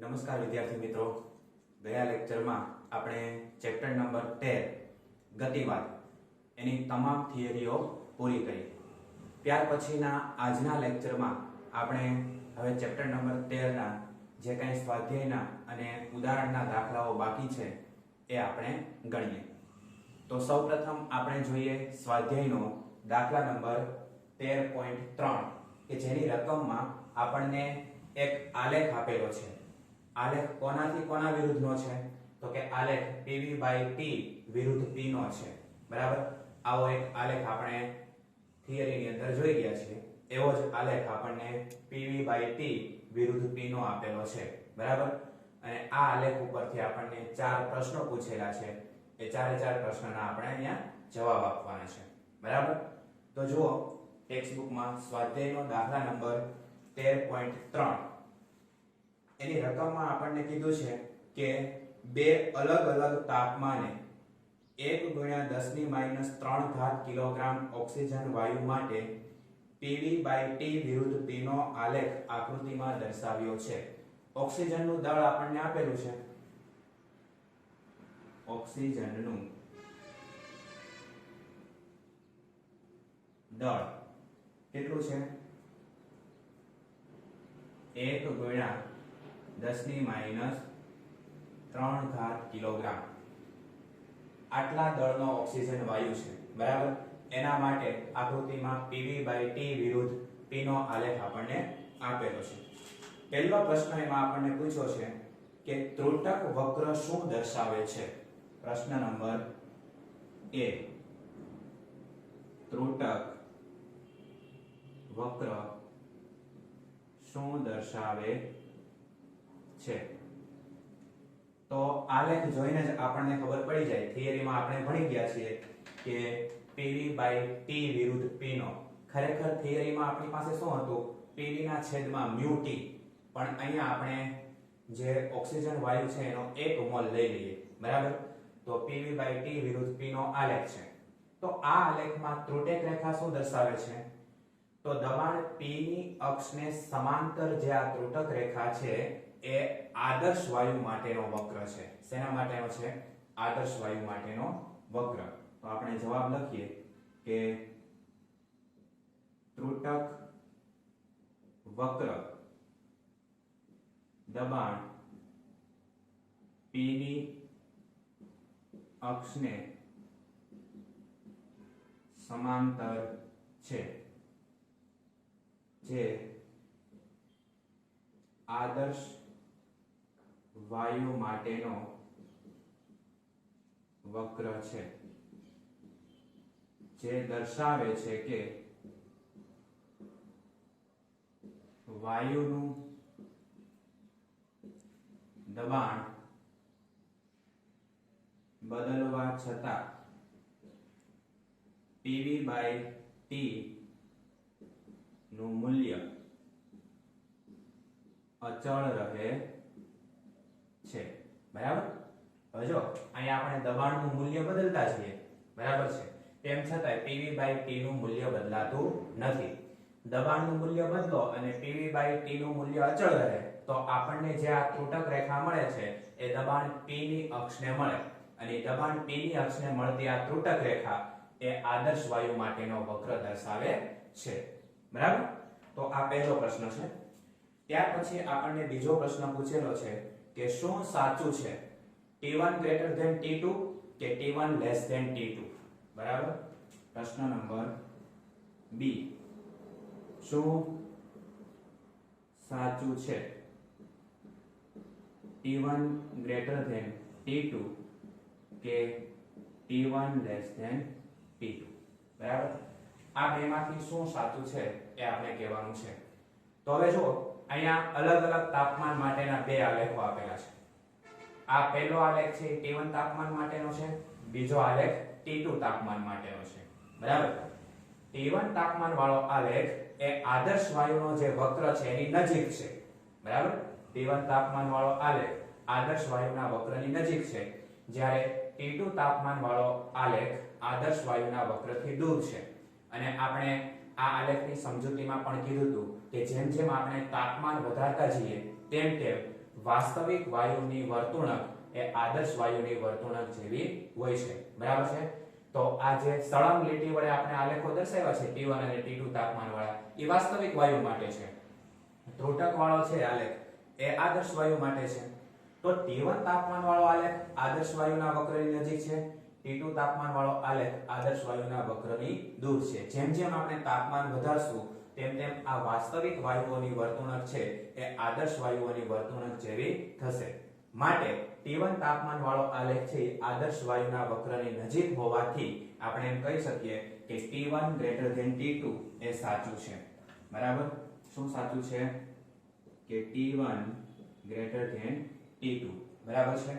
નમસ્કાર વિદ્યાર્થી મિત્રો, ગયા લેક્ચરમાં આપણે ચેપ્ટર નંબર 13 ગતિવાદ એની તમામ થિયરીઓ પૂરી કરી. ત્યાર પછીના આજના લેક્ચરમાં આપણે હવે ચેપ્ટર નંબર 13 ના જે કંઈ સ્વાધ્યાયના અને ઉદાહરણના દાખલાઓ બાકી છે એ આપણે ગણીએ. તો સૌપ્રથમ આપણે જોઈએ સ્વાધ્યાયનો દાખલા નંબર 13.3 કે જેની રકમમાં આપણને એક આલેખ આપેલો છે. આલેખ કોનાથી કોના વિરુદ્ધનો છે? તો કે આલેખ PV/T વિરુદ્ધ P નો છે. બરાબર, આવો એક આલેખ આપણે થિયરીની અંદર જોઈ ગયા છીએ. એવો જ આલેખ આપણને PV/T વિરુદ્ધ P નો આપેલો છે. બરાબર, અને આ આલેખ ઉપરથી આપણને 4 પ્રશ્નો પૂછેલા છે. એ ચારે 4 પ્રશ્નોના આપણે અહીંયા જવાબ આપવાના છે. બરાબર, તો જુઓ ટેક્સ્ટ બુકમાં સ્વાધ્યાયનો દાખલા નંબર 13.3 એની રકમમાં આપણને કીધું છે કે બે અલગ અલગ તાપમાને 1 × 10⁻³ કિલોગ્રામ ઓક્સિજન વાયુ માટે PV/T વિરુદ્ધ P નો આલેખ આકૃતિમાં દર્શાવ્યો છે. ઓક્સિજનનું દળ આપણને આપેલું છે. ઓક્સિજનનું દળ કેટલું છે? 1 × 10⁻³ કિલોગ્રામ. આટલા દળનો ઓક્સિજન વાયુ છે. બરાબર, એના માટે આકૃતિમાં PV/T વિરુદ્ધ P નો આલેખ આપણને આપેલો છે. પહેલો પ્રશ્ન એમાં આપણને પૂછ્યો છે કે ત્રુટક વક્ર શું દર્શાવે છે? પ્રશ્ન નંબર A, ત્રુટક વક્ર શું દર્શાવે છે? તો આલેખ જોઈને જ આપણને ખબર પડી જાય. થિયરીમાં આપણે ભણી ગયા છીએ કે PV/T વિરુદ્ધ P નો. ખરેખર થિયરીમાં આપણી પાસે શું હતું? PV ના છેદમાં μT. પણ અહીંયા આપણે જે ઓક્સિજન વાયુ છે એનો 1 મોલ લઈ લઈએ. બરાબર, તો PV/T વિરુદ્ધ P નો આલેખ છે. તો આ આલેખમાં ત્રુટક રેખા શું દર્શાવે છે? તો દબાણ P ની અક્ષને સમાંતર જે આ ત્રુટક રેખા છે એ આદર્શ વાયુ માટેનો વક્ર છે. શેના માટેનો છે? આદર્શ વાયુ માટેનો વક્ર. તો આપણે જવાબ લખીએ કે ત્રુટક વક્ર દબાણ P ની અક્ષને સમાંતર છે, જે આદર્શ વાયુ માટેનો વક્ર છે, જે દર્શાવે છે કે વાયુનું દબાણ બદલવા છતાં PV/T નું મૂલ્ય અચળ રહે છે. બરાબર, હવે જો અહીંયા આપણે દબાણનું મૂલ્ય બદલતા છીએ. બરાબર છે, તેમ છતાં PV/T નું મૂલ્ય બદલાતું નથી. દબાણનું મૂલ્ય બદલો અને PV/T નું મૂલ્ય અચળ રહે તો આપણને જે આ ત્રુટક રેખા મળે છે એ દબાણ P ની અક્ષને મળે. અને દબાણ P ની અક્ષને મળતી આ ત્રુટક રેખા એ આદર્શ વાયુ માટેનો વક્ર દર્શાવે છે. બરાબર, તો આ પહેલો પ્રશ્ન છે. ત્યાર પછી આપણને બીજો પ્રશ્ન પૂછેલો છે કે શું સાચું છે? T1 > T2 કે T1 < T2? બરાબર, પ્રશ્ન નંબર B, શું સાચું છે? T1 > T2 કે T1 < T2? બરાબર, આ બેમાંથી શું સાચું છે એ આપણે કહેવાનું છે. તો હવે જો અહીંયા અલગ અલગ તાપમાન માટેના બે આલેખો આપેલા છે. આ પહેલો આલેખ છે T1 તાપમાન માટેનો છે, બીજો આલેખ T2 તાપમાન માટેનો છે. બરાબર, T1 તાપમાન વાળો આલેખ એ આદર્શ વાયુનો જે વક્ર છે એની નજીક છે. બરાબર, T1 તાપમાન વાળો આલેખ આદર્શ વાયુના વક્રની નજીક છે, જ્યારે T2 તાપમાન વાળો આલેખ આદર્શ વાયુના વક્રથી દૂર છે. અને આપણે આ આલેખની સમજૂતીમાં પણ કીધું હતું કે જેમ જેમ આપણે તાપમાન વધારતા જઈએ તેમ તેમ વાસ્તવિક વાયુની વર્તુણક એ આદર્શ વાયુની વર્તુણક જેવી હોય છે, બરાબર છે? તો આ જે સળંગ લીટી વડે આપણે આલેખો દર્શાવ્યા છે T1 અને T2 તાપમાન વાળા, એ વાસ્તવિક વાયુ માટે છે. ત્રુટક વાળો છે આલેખ એ આદર્શ વાયુ માટે છે. તો T1 તાપમાન વાળો આલેખ આદર્શ વાયુના વક્રની નજીક છે, T2 તાપમાન વાળો આલેખ આદર્શ વાયુના વક્રની દૂર છે. જેમ જેમ આપણે તાપમાન વધારશું તેમ તેમ આ વાસ્તવિક વાયુઓની વર્તુણક છે એ આદર્શ વાયુઓની વર્તુણક જેવી થશે. માટે T1 તાપમાન વાળો આલેખ છે આદર્શ વાયુના વક્રની નજીક હોવાથી આપણે એમ કહી શકીએ કે T1 T2 એ સાચું છે, બરાબર? શું સાચું છે? કે T1 T2, બરાબર છે?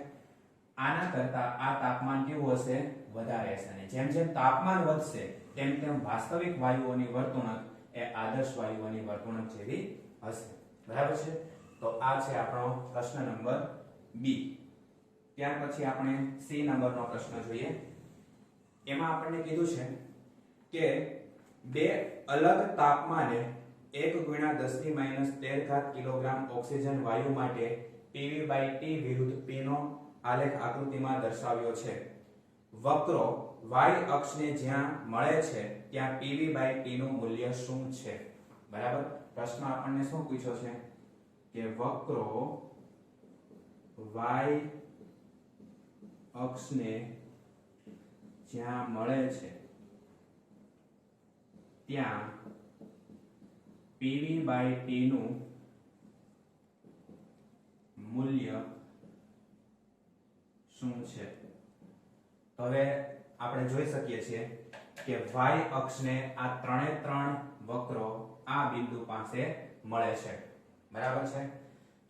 આના કરતા આ તાપમાન કેવું હશે? વધારે હશે. અને જેમ જેમ તાપમાન વધશે તેમ તેમ વાસ્તવિક વાયુઓની વર્તુણક એ આદર્શ વાયુઓની વર્તુણક જેવી હશે, બરાબર છે? તો આ છે આપણો પ્રશ્ન નંબર બી. ત્યાર પછી આપણે સી નંબરનો પ્રશ્ન જોઈએ. એમાં આપણને કીધું છે કે બે અલગ તાપમાને 1 × 10⁻13 કિલોગ્રામ ઓક્સિજન વાયુ માટે PV/T વિરુદ્ધ P નો આલેખ આકૃતિમાં દર્શાવ્યો છે. વક્રો y અક્ષને જ્યાં મળે છે ત્યાં PV/T નું મૂલ્ય શું છે? બરાબર? પ્રશ્ન આપણને શું પૂછ્યો છે કે વક્રો y અક્ષને જ્યાં મળે છે ત્યાં PV/T નું મૂલ્ય શું છે? તો હવે આપણે જોઈ શકીએ છીએ કે y અક્ષને આ ત્રણે ત્રણ વક્રો આ બિંદુ પાસે મળે છે, બરાબર છે?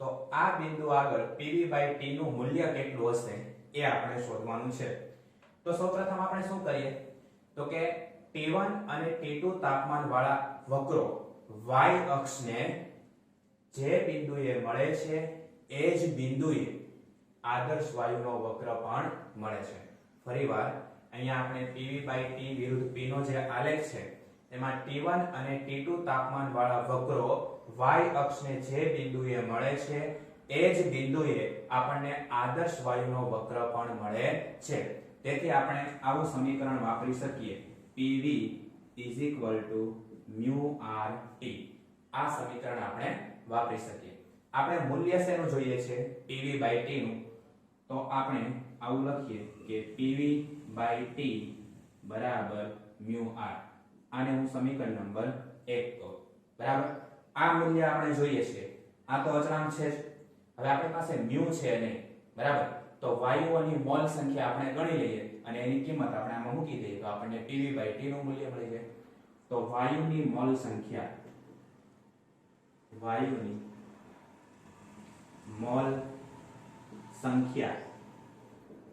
તો આ બિંદુ આગળ PV/T નું મૂલ્ય કેટલું હશે એ આપણે શોધવાનું છે. તો સૌપ્રથમ આપણે શું કરીએ તો કે T1 અને T2 તાપમાન વાળા વક્રો y અક્ષને જે બિંદુએ મળે છે એ જ બિંદુએ આદર્શ વાયુનો વક્ર પણ મળે છે. ફરીવાર અહીંયા આપણે PV/T વિરુદ્ધ P નો જે આલેખ છે એમાં T1 અને T2 તાપમાન વાળા વક્રો y અક્ષને જે બિંદુએ મળે છે એ જ બિંદુએ આપણને આદર્શ વાયુનો વક્ર પણ મળે છે. તેથી આપણે આવું સમીકરણ વાપરી શકીએ PV =μRT. આ સમીકરણ આપણે વાપરી શકીએ. આપણે મૂલ્ય શેનું જોઈએ છે? PV/T નું. તો આપણે આવું લખીએ કે PV/T બરાબર μR. આને હું સમીકરણ નંબર 1 કહું, બરાબર? આ મૂલ્ય આપણે જોઈએ છે. આ તો અચળાંક છે જ. હવે આપણી પાસે μ છે નહીં, બરાબર? તો વાયુઓની મોલ સંખ્યા આપણે ગણી લઈએ અને એની કિંમત આપણે આમાં મૂકી દઈએ તો આપણને PV/T નું મૂલ્ય મળી જાય. તો વાયુની મોલ સંખ્યા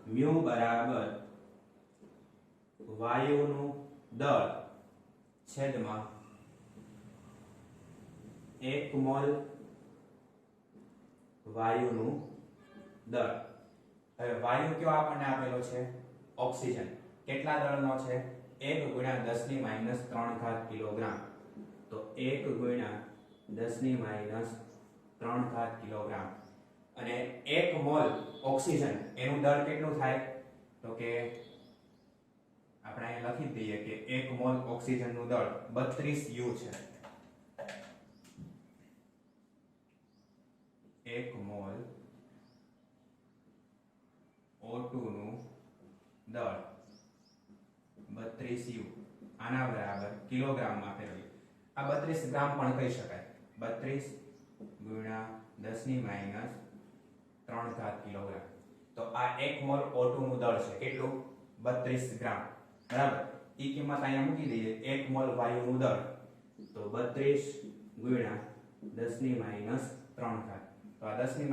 μ બરાબર વાયુનું દળ છેદમાં 1 મોલ વાયુનું દળ. હવે વાયુ કયો આપણને આપેલો છે? ઓક્સિજન. કેટલા દળનો છે? 1 × 10⁻³ કિલોગ્રામ. તો 1 × 10⁻³ કિલોગ્રામ. અને 1 મોલ ઓક્સિજન એનું દળ કેટલું થાય? તો કે આપણે અહીં લખી દઈએ કે 1 મોલ ઓક્સિજનનું દળ 32 U છે. 1 મોલ O2 નું દળ 32 U. આના બરાબર કિલોગ્રામમાં ફેરવીએ. આ 32 ગ્રામ પણ કહી શકાય. 32 × 10⁻³ કિલોગ્રામ. તો આ 1 મોલ O2 નું દળ છે કેટલું? 32 ગ્રામ, બરાબર? ઈ કિંમત અહીંયા મૂકી દઈએ. 1 મોલ વાયુનું દળ તો 32 × 10⁻³ તો આ 10⁻³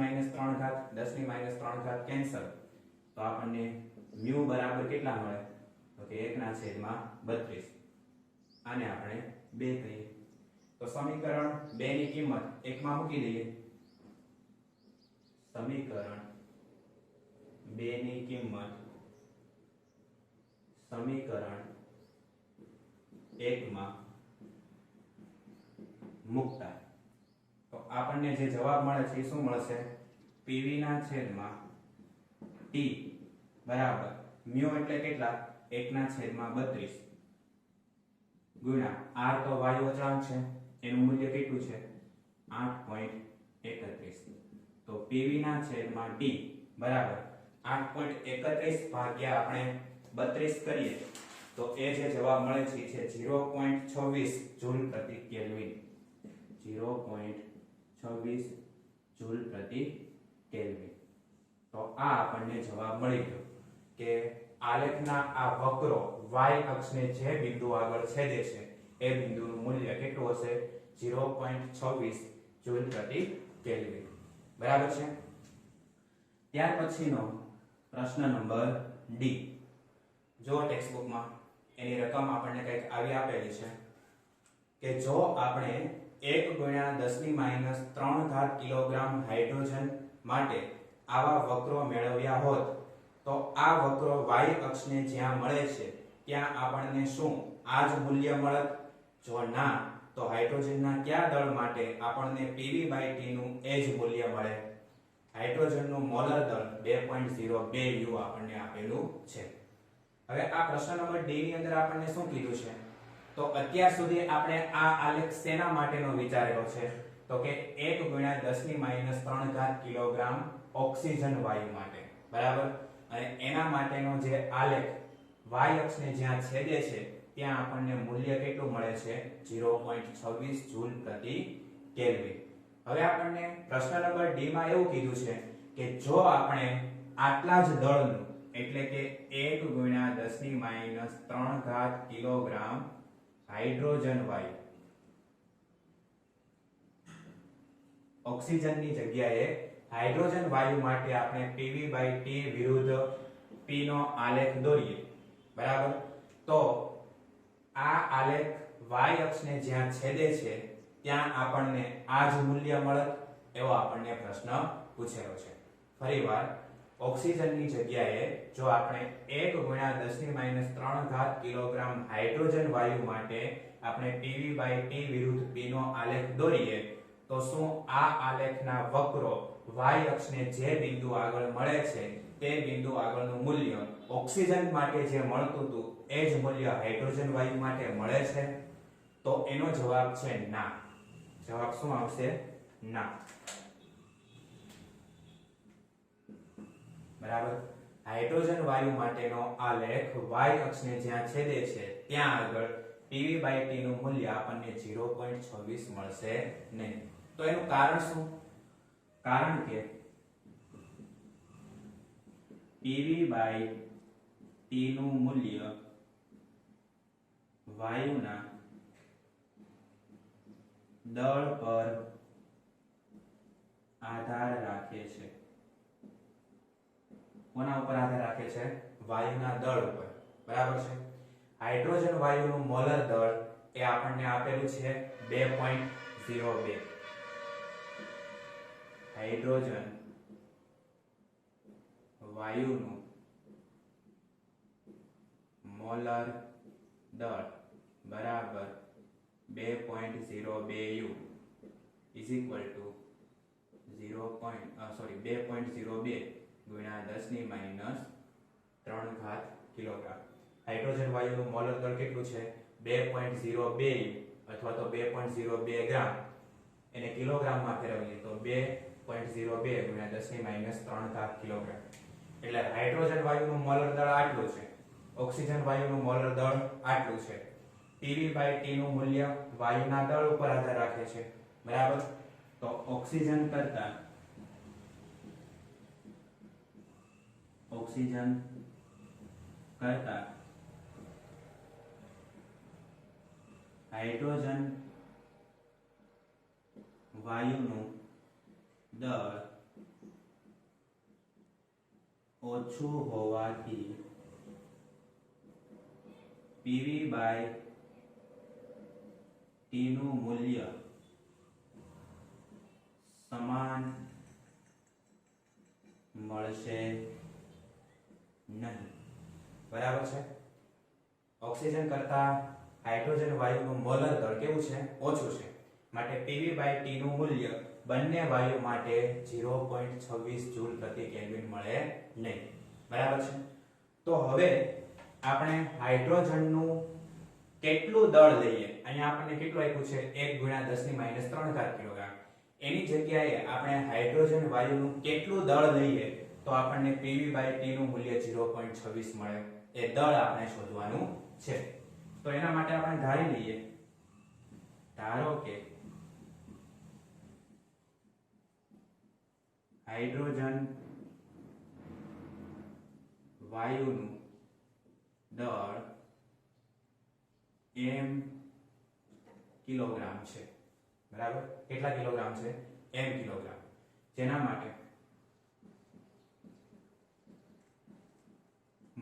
કેન્સલ. તો આપણને μ બરાબર કેટલા મળે? તો કે 1/32. આને આપણે 2 કહીએ. તો સમીકરણ 2 ની કિંમત 1 માં મૂકી દઈએ. સમીકરણ 2 ની કિંમત સમીકરણ 1 માં મૂકતા તો આપણને જે જવાબ મળે છે એ શું મળશે? પીવી ના છેદમાં ટી બરાબર મ્યુ એટલે કેટલા 1/32 ગુણ્યા આર તો વાયુ અચળાંક છે એનું મૂલ્ય કેટલું છે 8.31 તો પીવી ના છેદમાં ડી બરાબર 8.31 ભાગ્યા આપણે 32 કરીએ તો એ જે જવાબ મળે છે 0.26 જૂલ પ્રતિ કેલ્વિન 0.26 જૂલ પ્રતિ કેલ્વિન તો આ આપણને જવાબ મળી ગયો કે આલેખના આ વક્રો y અક્ષને જે બિંદુ આગળ છેદે છે એ બિંદુનું મૂલ્ય કેટલું હશે 0.26 જૂલ પ્રતિ કેલ્વિન બરાબર છે। ત્યાર પછીનો પ્રશ્ન નંબર ડી જો ટેક્સ્ટ બુકમાં એની રકમ આપણને કંઈક આવી આપેલી છે કે જો આપણે 1 × 10⁻³ કિલોગ્રામ હાઇડ્રોજન માટે આવા વક્રો મેળવ્યા હોત તો આ વક્રો y અક્ષને જ્યાં મળે છે ત્યાં આપણને શું આ જ મૂલ્ય મળત જો ના તો હાઇડ્રોજનના કયા દળ માટે આપણને pV/T નું એ જ મૂલ્ય મળે હાઇડ્રોજનનું મોલર દળ 2.02 u આપણને આપેલું છે। હવે આ પ્રશ્ન નંબર ડી ની અંદર આપણને શું કીધું છે તો અત્યાર સુધી આપણે આ આલેખ શેના માટેનો વિચારેલો છે તો કે 1 × 10⁻³ કિલોગ્રામ ઓક્સિજન વાયુ માટે બરાબર અને એના માટેનો જે આલેખ y અક્ષને જ્યાં છેદે છે ત્યાં આપણને મૂલ્ય કેટલું મળે છે 0.26 જૂલ પ્રતિ કેલ્વિન। હવે આપણને પ્રશ્ન નંબર ડી માં એવું કીધું છે કે જો આપણે આટલા જ દળનું એટલે કે 1 × 10⁻³ કિલોગ્રામ હાઇડ્રોજન વાયુ ઓક્સિજનની જગ્યાએ હાઇડ્રોજન વાયુ માટે આપણે pV/T વિરુદ્ધ P નો આલેખ દોરીએ બરાબર તો આ આલેખ y અક્ષને જ્યાં છેદે છે ત્યાં આપણને આ જ મૂલ્ય મળે એવો આપણને પ્રશ્ન પૂછેલો છે। ફરીવાર ઓક્સિજનની જગ્યાએ જો આપણે 1 × 10⁻³ કિલોગ્રામ હાઇડ્રોજન વાયુ માટે આપણે pV/T વિરુદ્ધ P નો આલેખ દોરીએ તો શું આ આલેખના વક્રો y અક્ષને જે બિંદુ આગળ મળે છે તે બિંદુ આગળનું મૂલ્ય ઓક્સિજન માટે જે મળતું હતું એ જ મૂલ્ય હાઇડ્રોજન વાયુ માટે મળે છે તો એનો જવાબ છે ના જવાબ શું આવશે ના બરાબર હાઇડ્રોજન વાયુ માટેનો આલેખ y અક્ષને જ્યાં છેદે છે ત્યાં આગળ pV/T નું મૂલ્ય આપણને 0.26 મળશે નહીં તો એનું કારણ શું કારણ કે pV/T નું મૂલ્ય વાયુના દળ પર આધાર રાખે છે કોના ઉપર આધાર રાખે છે વાયુના દળ ઉપર બરાબર છે હાઇડ્રોજન વાયુનું મોલર દળ એ આપણને આપેલું છે 2.02 હાઇડ્રોજન વાયુનું મોલર દળ બરાબર 2.02 u is equal to 2.02 ગુણ્યા 10⁻³ કિલોગ્રામ હાઇડ્રોજન વાયુનું મોલર દળ કેટલું છે 2.02 અથવા તો 2.02 ગ્રામ એને કિલોગ્રામમાં ફેરવીએ તો 2.02 ગુણ્યા 10⁻³ કિલોગ્રામ એટલે હાઇડ્રોજન વાયુનું મોલર દળ આટલું છે ઓક્સિજન વાયુનું મોલર દળ આટલું છે pV/T નું મૂલ્ય વાયુના દળ ઉપર આધાર રાખે છે બરાબર તો ઓક્સિજન કરતા હાઇડ્રોજન વાયુનું દળ ઓછું હોવાથી pV/T નું મૂલ્ય સમાન મળશે નહીં બરાબર છે ઓક્સિજન કરતા હાઇડ્રોજન વાયુનું મોલર દળ કેવું છે ઓછું છે માટે pV/T નું મૂલ્ય બંને વાયુ માટે 0.26 જૂલ પ્રતિ કેલ્વિન મળે નહીં. બરાબર છે. તો હવે આપણે હાઇડ્રોજનનું કેટલું દળ લઈએ, અહીંયા આપણને કેટલું આપ્યું છે 1 × 10⁻³ કિલોગ્રામ. એની જગ્યાએ આપણે હાઇડ્રોજન વાયુનું કેટલું દળ લઈએ તો આપણને PV/T નું મૂલ્ય 0.26 મળે. એ દળ આપણે શોધવાનું છે. તો એના માટે આપણે ધારી લઈએ, ધારો કે હાઇડ્રોજન વાયુનું દળ m કિલોગ્રામ છે. બરાબર, કેટલા કિલોગ્રામ છે? m kilogram. જેના માટે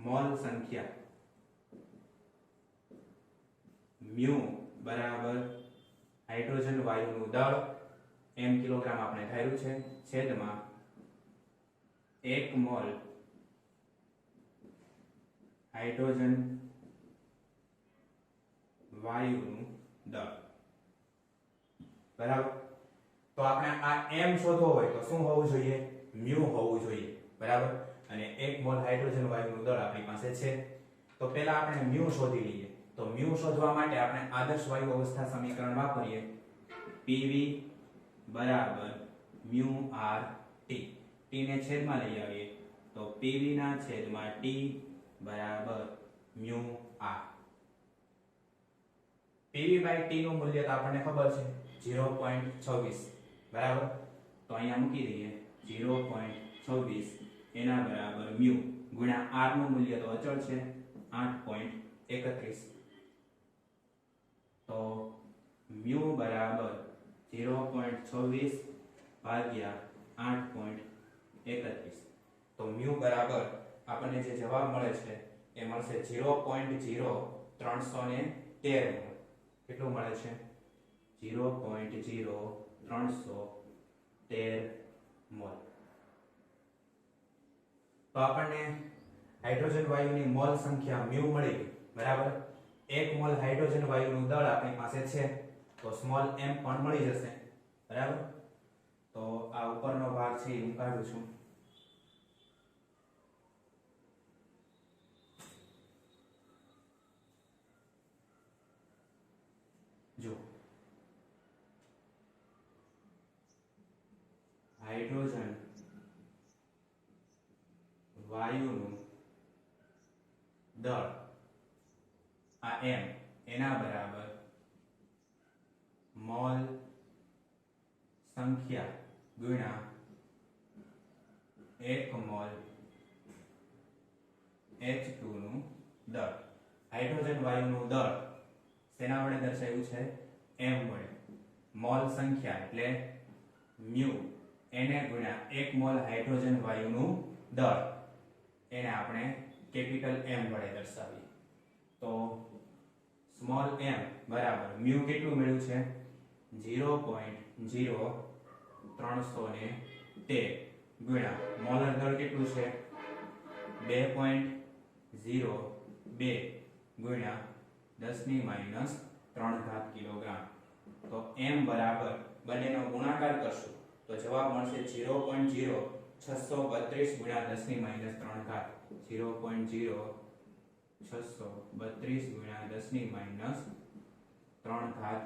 મોલ સંખ્યા મ્યુ બરાબર હાઇડ્રોજન વાયુનું દળ m કિલોગ્રામ આપણે ધાર્યું છે છેદમાં 1 મોલ હાઇડ્રોજન વાયુનું દળ. બરાબર. તો આપણે આ m શોધવો હોય તો શું હોવું જોઈએ? મ્યુ હોવું જોઈએ. બરાબર. અને 1 મોલ હાઇડ્રોજન વાયુનું દળ આપણી પાસે છે. તો પહેલા આપણે મ્યુ શોધી લઈએ. તો મ્યુ શોધવા માટે આપણે આદર્શ વાયુ અવસ્થા સમીકરણ વાપરીએ. PV બરાબર મ્યુ r t. t ને છેદમાં લઈ આવીએ તો PV ના છેદમાં t બરાબર મ્યુ r. PV/T નું મૂલ્ય તો આપણને ખબર છે 0.26. બરાબર. તો અહીંયા મૂકી દઈએ 0.26 એના બરાબર મ્યુ ગુણ્યા r નું મૂલ્ય તો અચળ છે 8.31. તો મ્યુ બરાબર 0.26 ભાગ્યા 8.31. તો મ્યુ બરાબર આપણને જે જવાબ મળે છે એ મળશે 0.0313 મોલ. કેટલું મળે છે? 0.0313 મોલ. તો આપણને હાઇડ્રોજન વાયુની મોલ સંખ્યા મ્યુ મળી. બરાબર. 1 મોલ હાઇડ્રોજન વાયુનું દળ આપણી પાસે છે તો સ્મોલ m પણ મળી જશે. બરાબર. તો આ ઉપરનો ભાગ છે એ હું કાઢું છું. જો હાઇડ્રોજન વાયુનું દળ આ m એના બરાબર મોલ સંખ્યા ગુણ્યા 1 મોલ H2 નું દળ. હાઇડ્રોજન વાયુનું દળ શેના વડે દર્શાવ્યું છે? m વડે. મોલ સંખ્યા એટલે મ્યુ એને ગુણ્યા 1 મોલ હાઇડ્રોજન વાયુનું દળ એને આપણે કેપિટલ M વડે દર્શાવીએ. તો સ્મોલ m બરાબર મ્યુ કેટલું મળ્યું છે? 0.0313 ગુણ્યા મોલર દળ કેટલું છે? 2.02 ગુણ્યા 10⁻³ કિલોગ્રામ. તો m બરાબર બંનેનો ગુણાકાર કરશું તો જવાબ મળશે 0.0632 ગુણ્યા 10⁻³ 0.0632 ગુણ્યા 10⁻³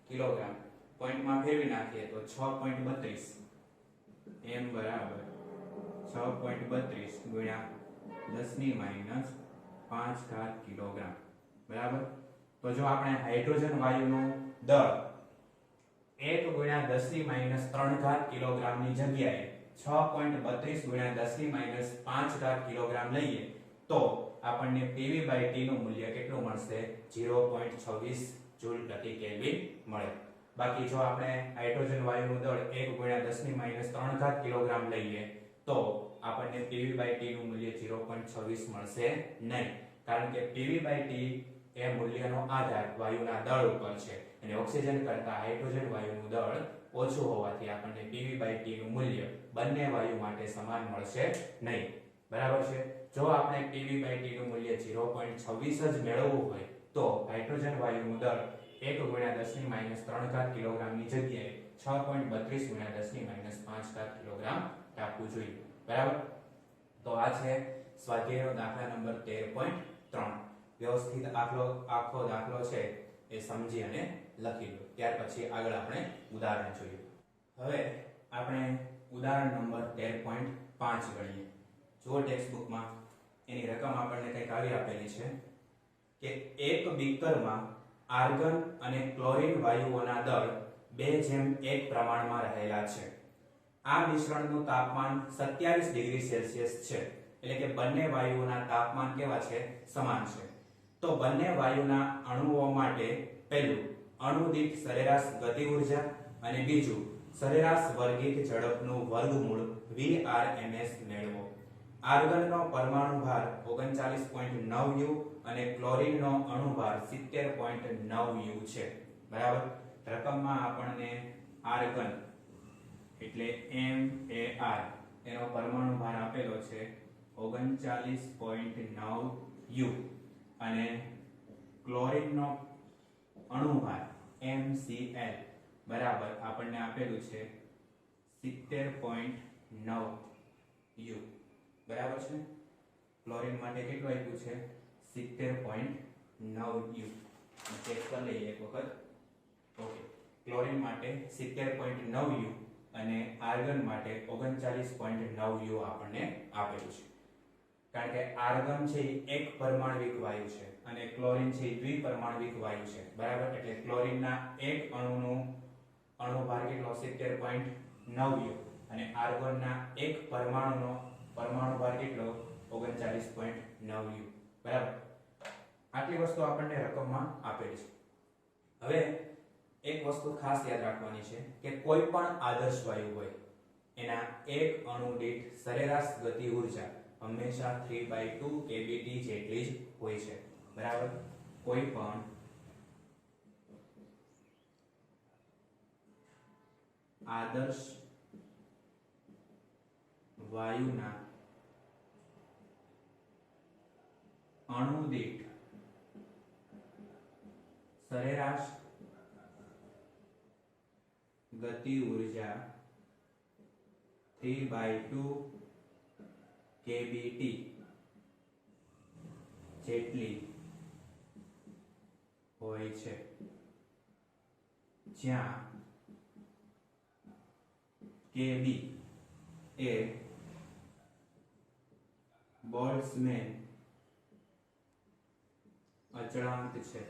કિલોગ્રામ. પોઈન્ટમાં ફેરવી નાખીએ તો 6.32 m બરાબર 6.32 ગુણ્યા 10⁻5 કિલોગ્રામ. બરાબર. તો જો આપણે હાઇડ્રોજન વાયુનું દળ 1 ગુણ્યા 10⁻³ કિલોગ્રામ ની જગ્યાએ 6.32 ગુણ્યા 10⁻5 કિલોગ્રામ લઈએ તો આપણને PV/T નું મૂલ્ય કેટલું મળશે? 0.26 જૂલ પ્રતિ કેલ્વિન મળે. બાકી જો આપણે હાઇડ્રોજન વાયુનું દળ 1 ગુણ્યા 10⁻³ કિલોગ્રામ લઈએ તો આપણને PV/T નું મૂલ્ય 0.26 મળશે નહીં. કારણ કે PV/T એ મૂલ્યનો આધાર વાયુના દળ ઉપર છે અને ઓક્સિજન કરતા હાઇડ્રોજન વાયુનું દળ ઓછું હોવાથી આપણને PV/T નું મૂલ્ય બંને વાયુ માટે સમાન મળશે નહીં. બરાબર છે. જો આપણે PV/T નું મૂલ્ય 0.26 જ મેળવવું હોય તો હાઇડ્રોજન વાયુનું દળ 1 ગુણ્યા 10⁻³ કિલોગ્રામની જગ્યાએ 6.32 ગુણ્યા 10⁻5 કિલોગ્રામ રાખવું જોઈએ બરાબર। તો આ છે સ્વાધ્યાયનો દાખલા નંબર 13.3 વ્યવસ્થિત આખો દાખલો છે એ સમજી અને લખી લો। ત્યાર પછી આગળ આપણે ઉદાહરણ જોઈએ। હવે આપણે ઉદાહરણ નંબર 13.5 ગણીએ। જો ટેક્સ્ટ બુકમાં એની રકમ આપણને કંઈક આવી આપેલી છે કે એક બીકરમાં આર્ગન અને ક્લોરીન વાયુઓના દળ 2:1 પ્રમાણમાં રહેલા છે। આ મિશ્રણનું તાપમાન 27 ડિગ્રી સેલ્સિયસ છે, એટલે કે બંને વાયુઓના તાપમાન કેવા છે? સમાન છે। તો બંને વાયુના અણુઓ માટે પહેલું અણુ દીઠ સરેરાશ ગતિ ઊર્જા અને બીજું સરેરાશ વર્ગિત ઝડપનું વર્ગમૂળ Vrms મેળવો। આર્ગનનો પરમાણુ ભાર 39.9 U અને ક્લોરીનનો અણુ ભાર 70.9 U છે બરાબર। રકમમાં આપણને આર્ગન એટલે MAr એનો પરમાણુ ભાર આપેલો છે 39.9 U અને ક્લોરીનનો અણુ ભાર MCl બરાબર આપણને આપેલું છે 70.9 U બરાબર છે। ક્લોરીન માટે કેટલું આપ્યું છે? 70.9 U। ચેક કરી લઈએ એક વખત। ઓકે, ક્લોરીન માટે 70.9 U અને આર્ગન માટે 39.9 U આપણને આપેલું છે। કારણ કે આર્ગન છે એ એક પરમાણવિક વાયુ છે અને ક્લોરીન છે એ દ્વિપરમાણવિક વાયુ છે બરાબર। એટલે ક્લોરીનના એક અણુનું અણુભાર કેટલો? 70.9 U અને આર્ગનના એક પરમાણુનો પરમાણુભાર કેટલો? 39.9 U બરાબર। આટલી વસ્તુ આપણને રકમમાં આપેલી છે। હવે એક વસ્તુ ખાસ યાદ રાખવાની છે કે કોઈ પણ આદર્શ વાયુ હોય એના એક અણુ દીઠ સરેરાશ ગતિ ઊર્જા હંમેશા 3/2 kBT જેટલી જ હોય છે બરાબર। કોઈ પણ આદર્શ વાયુના અણુ દીઠ સરેરાશ ગતિ ઊર્જા 3/2 kBT જેટલી હોય છે, જ્યાં kB એ બોલ્ટ્ઝમેન અચળાંક છે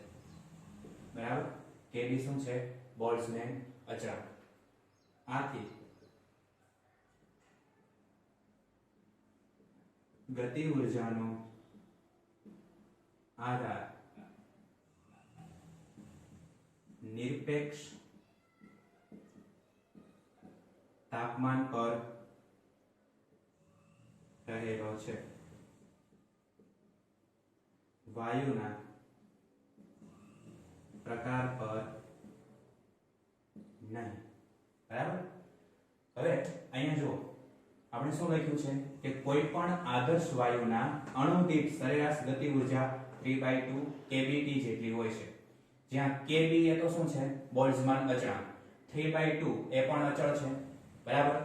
બરાબર। kB શું છે? બોલ્ટ્ઝમેન અચળાંક। આથી ગતિ ઊર્જાનો આધાર નિરપેક્ષ તાપમાન પર રહેલો છે, વાયુના પ્રકાર પર નહીં બરાબર। હવે અહીંયા જુઓ આપણે શું લખ્યું છે કે કોઈ પણ આદર્શ વાયુના અણુ દીઠ સરેરાશ ગતિ ઊર્જા 3/2 kBT જેટલી હોય છે, જ્યાં kB એ તો શું છે? બોલ્ટ્ઝમાન અચળાંક। 3/2 એ પણ અચળ છે બરાબર।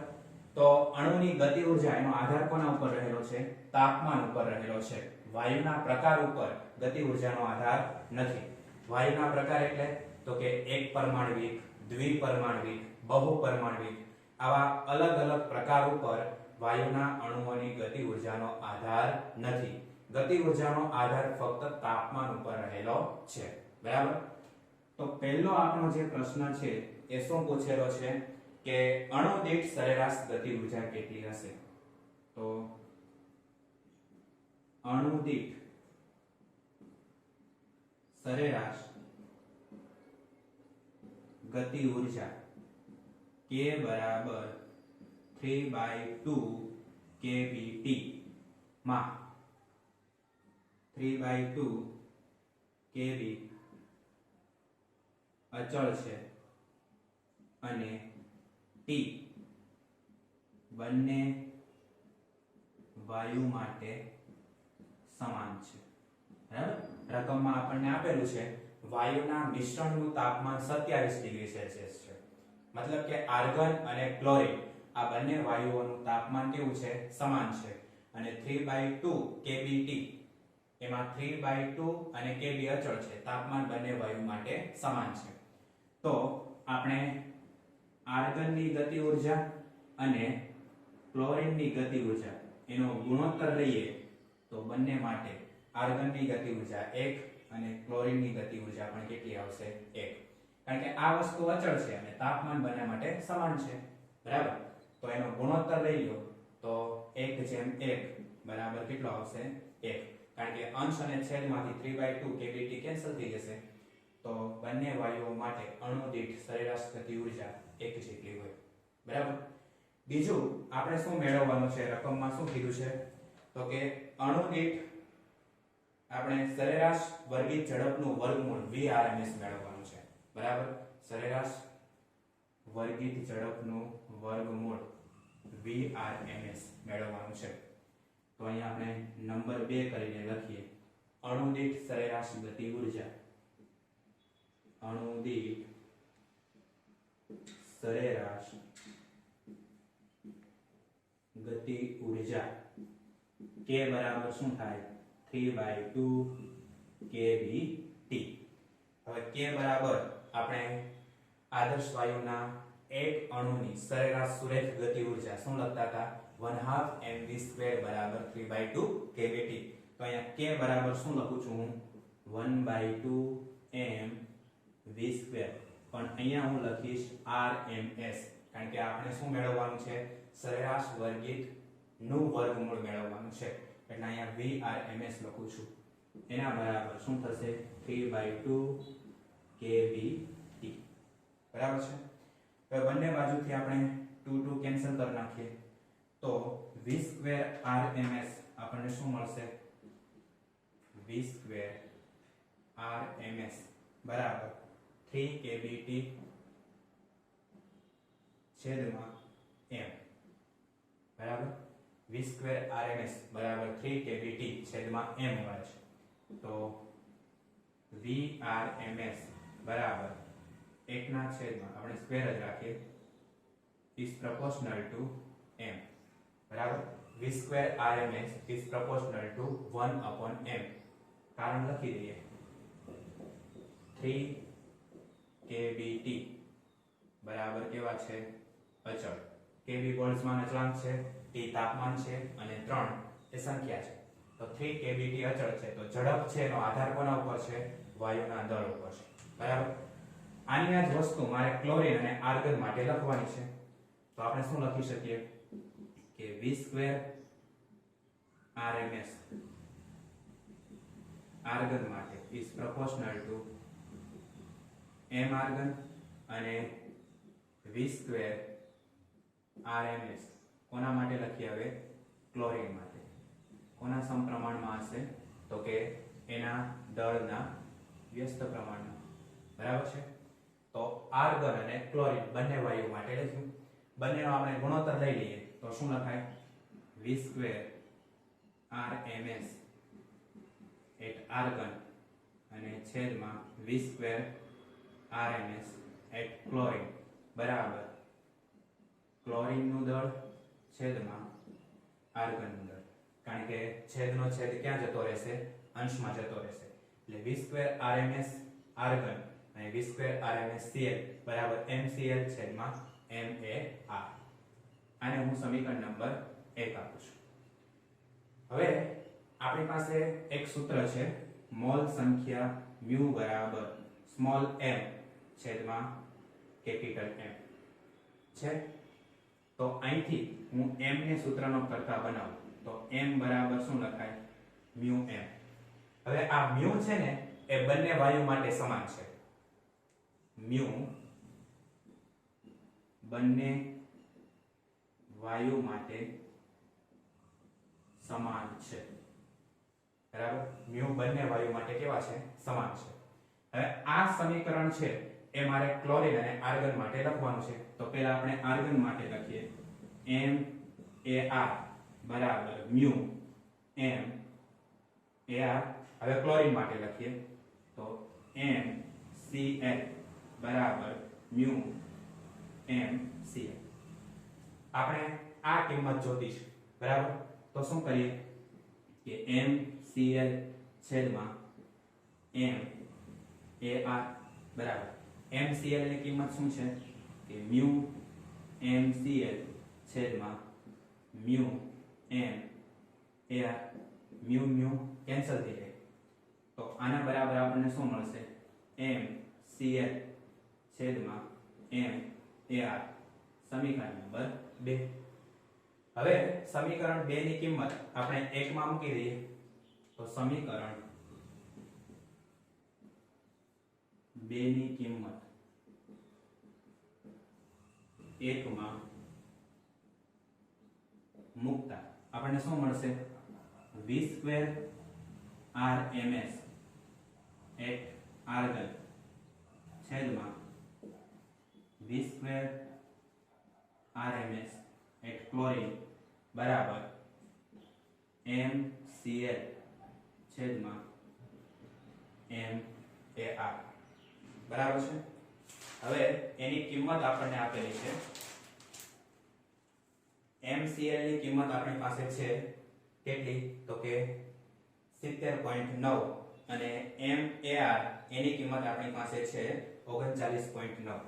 તો અણુની ગતિ ઊર્જા એનો આધાર કોના ઉપર રહેલો છે? તાપમાન ઉપર રહેલો છે। વાયુના પ્રકાર ઉપર ગતિ ઊર્જાનો આધાર નથી। વાયુના પ્રકાર એટલે તો કે એક પરમાણવિક, દ્વિપરમાણવિક, બહુપરમાણવિક આવા અલગ અલગ પ્રકાર ઉપર વાયુના અણુઓની ગતિ ઊર્જાનો આધાર નથી। ગતિ ઊર્જાનો આધાર ફક્ત તાપમાન ઉપર રહેલો છે બરાબર। તો પહેલો આપણો જે પ્રશ્ન છે એ શું પૂછેલો છે કે અણુ દીઠ સરેરાશ ગતિ ઊર્જા કેટલી હશે? તો અણુ દીઠ સરેરાશ ગતિ ઊર્જા k બરાબર 3/2 kBT માં 3/2 kB અચળ છે અને T બંને વાયુ માટે સમાન છે બરાબર। રકમમાં આપણને આપેલું છે વાયુના મિશ્રણનું તાપમાન 27 ડિગ્રી સેલ્સિયસ છે મતલબ કે આર્ગન અને ક્લોરીન આ બંને વાયુઓનું તાપમાન કેવું છે? સમાન છે. અને 3/2 kBT એમાં 3/2 અને kB અચળ છે. તાપમાન બંને વાયુ માટે સમાન છે. તો આપણે આર્ગનની ગતિ ઊર્જા અને ક્લોરીનની ગતિ ઊર્જા એનો ગુણોત્તર લઈએ તો બંને માટે આર્ગનની ગતિ ઊર્જા 1 અને ક્લોરીનની ગતિ ઊર્જા પણ કેટલી આવશે? 1. કારણ કે આ વસ્તુ અચળ છે અને તાપમાન બંને માટે સમાન છે. બરાબર? તો એનો ગુણોત્તર લઈ લો તો 1/1 બરાબર કેટલો આવશે? 1. કારણ કે અંશ અને છેદમાંથી 3/2 kBT કેન્સલ થઈ જશે. તો બંને વાયુઓ માટે અણુ દીઠ સરેરાશ ગતિ ઊર્જા 1 જેટલી હોય. બરાબર? બીજું આપણે શું મેળવવાનું છે? રકમમાં શું કીધું છે? તો કે અણુ દીઠ આપણે સરેરાશ વર્ગિત ઝડપનું વર્ગમૂળ Vrms મેળવવાનું છે. બરાબર? સરેરાશ વર્ગિત ઝડપનું વર્ગમૂળ Vrms મેળવવાનું છે. તો અહીંયા આપણે નંબર 2 કરીને લખીએ. અણુ દીઠ સરેરાશ ગતિ ઊર્જા, અણુ દીઠ સરેરાશ ગતિ ઊર્જા k બરાબર શું થાય? 3/2 kBT. હવે k બરાબર આપણે આદર્શ વાયુના એક અણુની સરેરાશ સુરેખ ગતિ ઊર્જા શું લખતા હતા? 1/2 mv² બરાબર 3/2 kBT. તો અહીંયા k બરાબર શું લખું છું હું? 1/2 mv². પણ અહીંયા હું લખીશ rms કારણ કે આપણે શું મેળવવાનું છે? સરેરાશ વર્ગિત નું વર્ગમૂળ મેળવવાનું છે. એટલે અહીંયા Vrms લખું છું. એના બરાબર શું થશે? 3/2 kBT. બરાબર છે? હવે બંને બાજુથી આપણે 2 2 કેન્સલ કરી નાખીએ તો v² rms આપણને શું મળશે? v² rms બરાબર 3 kBT છેદમાં m. બરાબર? v² rms બરાબર 3 kBT છેદમાં m મળે છે. તો vrms બરાબર 1 ના છેદમાં આપણે સ્ક્વેર જ રાખીએ is proportional to m. બરાબર? v² rms is proportional to 1/m. કારણ લખી દઈએ. 3 kBT બરાબર કેવા છે? અચળ. kB બોલ્ટ્ઝમાન અચળાંક છે, t તાપમાન છે અને 3 એ સંખ્યા છે. તો 3 kBT અચળ છે. તો ઝડપ છે એનો આધાર કોના ઉપર છે? વાયુના દળ ઉપર છે. બરાબર? આની આ જ વસ્તુ મારે ક્લોરીન અને આર્ગન માટે લખવાની છે. તો આપણે શું લખી શકીએ કે v² rms આર્ગન માટે is proportional to m argon અને v² rms કોના માટે લખીએ? હવે ક્લોરીન માટે. કોના સમપ્રમાણમાં હશે? તો કે એના દળના વ્યસ્ત પ્રમાણમાં. બરાબર છે? તો આર્ગન અને ક્લોરીન બંને વાયુ માટે લખ્યું. બંનેનો આપણે ગુણોત્તર લઈ લઈએ તો શું લખાય? v² rms એટ આર્ગન અને છેદમાં v² rms એટ ક્લોરીન બરાબર ક્લોરીનનું દળ છેદમાં આર્ગનનું દળ. કારણ કે છેદનો છેદ ક્યાં જતો રહેશે? અંશમાં જતો રહેશે. એટલે v² rms આર્ગન અને v² rms cl બરાબર mcl છેદમાં mar. આને હું સમીકરણ નંબર 1 આપું છું. હવે આપણી પાસે એક સૂત્ર છે મોલ સંખ્યા mu બરાબર સ્મોલ m છેદમાં કેપિટલ M છે. તો અહીંથી હું m ને સૂત્રનો કર્તા બનાવું તો m બરાબર શું લખાય? mu m. હવે આ mu છે ને એ બંને વાયુ માટે સમાન છે. mu બંને વાયુ માટે સમાન છે. બરાબર? mu બંને વાયુ માટે કેવા છે? સમાન છે. હવે આ સમીકરણ છે એ મારે ક્લોરીન અને આર્ગન માટે લખવાનું છે. તો પહેલા આપણે આર્ગન માટે લખીએ MAr બરાબર mu MAr. હવે ક્લોરીન માટે લખીએ તો MCl બરાબર mu MCl. આપણે આ કિંમત જોતી છે બરાબર, તો શું કરીએ કે MCl છેદમાં MAR બરાબર. MCl ની કિંમત શું છે કે mu MCl છેદમાં mu MAR. mu કેન્સલ થઈ જાય તો આના બરાબર આપણને શું મળશે MCl છેદમાં MAR. સમીકરણ નંબર 2. હવે સમીકરણ 2 ની કિંમત આપણે 1 માં મૂકી દઈએ તો સમીકરણ 2 ની કિંમત 1 માં મૂકતા આપણને શું મળશે v² RMS at argon છેદમાં v² RMS at chlorine બરાબર MCl છેદમાં MAR બરાબર છે. હવે એની કિંમત આપણને આપેલી છે. MCl ની કિંમત આપણી પાસે છે કેટલી તો કે 70.9 અને MAR એની કિંમત આપણી પાસે છે 39.9.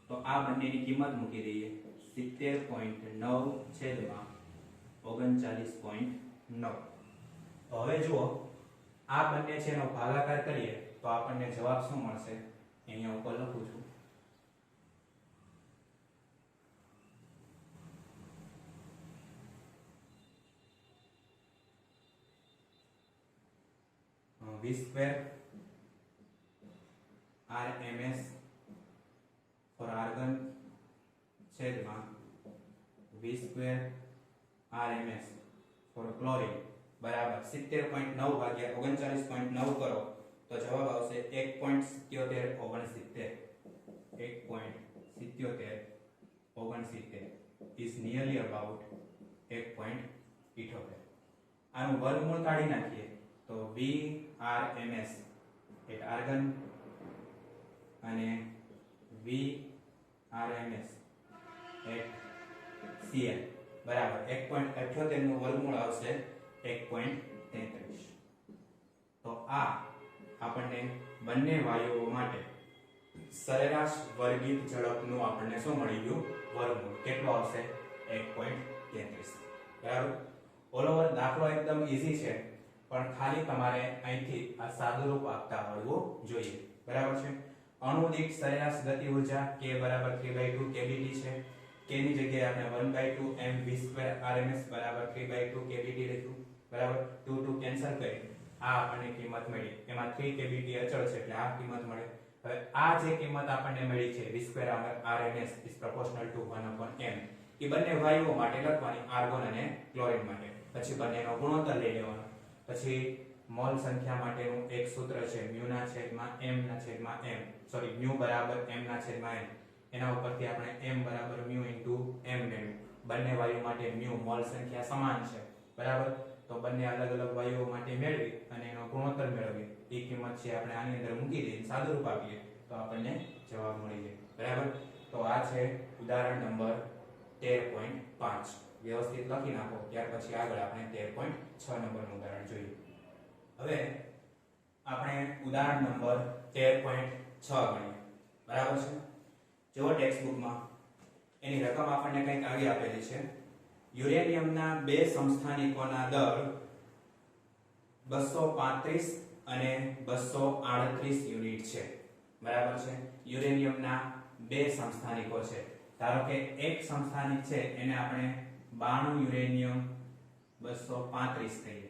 તો આ બંનેની કિંમત મૂકી દઈએ 70.9 છેદમાં 39.9. તો હવે જુઓ આ બંને છે એનો ભાગાકાર કરીએ તો આપણને જવાબ શું મળશે અહીંયા ઉપર લખું છું v² RMS for argon છેદમાં v² RMS for chlorine બરાબર 70.9 ભાગ્યા 39.9 કરો તો જવાબ આવશે 1.7769. 1.7769 is nearly about 1.78. આનું વર્ગમૂળ કાઢી નાખીએ તો VRMS એટલે આર્ગન અને VRMS એટલે Cl બરાબર 1.78 નું વર્ગમૂળ આવશે 1.33. તો આ આપણને બંને વાયુઓ માટે સરેરાશ વર્ગિત ઝડપનું આપણને શું મળી ગયું વર્ગમૂળ કેટલો આવશે 1.33 બરાબર. ઓલ ઓવર દાખલો એકદમ ઈઝી છે પણ ખાલી તમારે અહીંથી આ સાદુરૂપ આપતા આવડવું જોઈએ બરાબર છે. અણુ દીઠ સરેરાશ ગતિ ઊર્જા k બરાબર 3/2 kBT છે. k ની જગ્યાએ આપણે 1/2 mv² RMS બરાબર 3/2 kBT લખ્યું બરાબર. 2 કેન્સલ કરી આ આપણને કિંમત મળી. એમાં 3 kBT અચળ છે એટલે આ કિંમત મળે. હવે આ જે કિંમત આપણને મળી છે v² RMS is proportional to 1/m એ બંને વાયુઓ માટે લખવાની આર્ગોન અને ક્લોરીન માટે. પછી બંનેનો ગુણોત્તર લઈ લેવાનો. પછી મોલ સંખ્યા માટેનું એક સૂત્ર છે μ ના છેદમાં m ના છેદમાં m સોરી μ બરાબર m ના છેદમાં m. એના ઉપરથી આપણે m બરાબર μ * m મેળવ્યું. બંને વાયુ માટે μ મોલ સંખ્યા સમાન છે બરાબર. તો બંને અલગ અલગ વાયુઓ માટે મેળવી અને એનો ગુણોત્તર મેળવી એ કિંમત છે આપણે આની અંદર મૂકી દઈએ સાદુરૂપ આપીએ તો આપણને જવાબ મળી જાય બરાબર. તો આ છે ઉદાહરણ નંબર 13.5. વ્યવસ્થિત લખી નાખો ત્યાર પછી આગળ આપણે 13.6 નંબરનું ઉદાહરણ જોઈએ. હવે આપણે ઉદાહરણ નંબર 13.6 ગણીએ બરાબર છે. જો ટેક્સ્ટ બુકમાં એની રકમ આપણને કંઈક આવી આપેલી છે. યુરેનિયમના બે સમસ્થાનિકોના દળ 235 અને 238 યુનિટ છે બરાબર છે. યુરેનિયમના બે સમસ્થાનિકો છે. ધારો કે એક સમસ્થાનિક છે એને આપણે 92 યુરેનિયમ 235 કહીએ.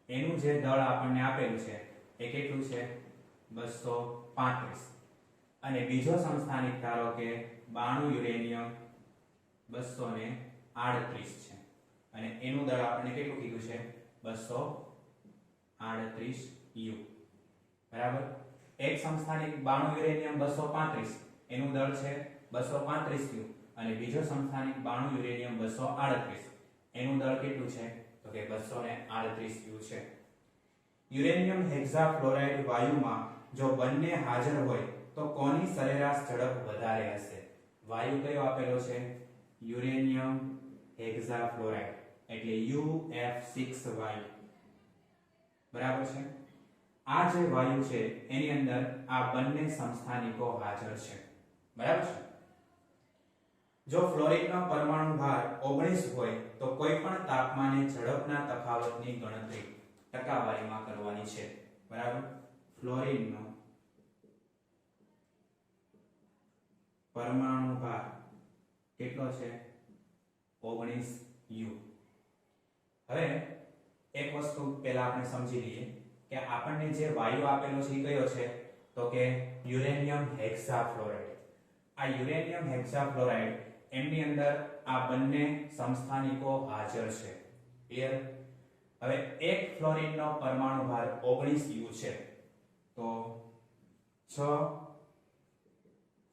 એનું જે દળ આપણને આપેલું છે એ કેટલું છે 235. અને બીજો સમસ્થાનિક ધારો કે 92 યુરેનિયમ 238 છે અને એનું દળ આપણને કેટલું કીધું છે 238 યુ બરાબર. એક સમસ્થાનિક 92 યુરેનિયમ 235 એનું દળ છે 235 યુ અને બીજો સમસ્થાનિક 92 યુરેનિયમ 238 એનું દળ કેટલું છે તો કે 238 યુ છે. યુરેનિયમ હેક્સાફ્લોરાઇડ વાયુમાં જો બંને હાજર હોય તો કોની સરેરાશ ઝડપ વધારે હશે? વાયુ કયો આપેલો છે? યુરેનિયમ હેક્સાફ્લોરાઇડ એટલે UF6Y, બરાબર છે. આ જે વાયુ છે એની અંદર આ બંને સમસ્થાનિકો હાજર છે, બરાબર છે. જો ફ્લોરિનનો પરમાણુ ભાર 19 હોય તો કોઈ પણ તાપમાને ઝડપના તફાવતની ગણતરી ટકાવારીમાં કરવાની છે, બરાબર. ફ્લોરિનનો પરમાણુ ભાર કેટલો છે? 19 U. હવે એક વસ્તુ પહેલા આપણે સમજી લઈએ કે આપણને જે વાયુ આપેલો છે એ કયો છે? તો કે યુરેનિયમ હેક્સાફ્લોરાઇડ. આ યુરેનિયમ હેક્સાફ્લોરાઇડ એમની અંદર આ બંને સમસ્થાનિકો હાજર છે, ક્લિયર. હવે એક ફ્લોરિનનો પરમાણુ ભાર 19 U છે તો 6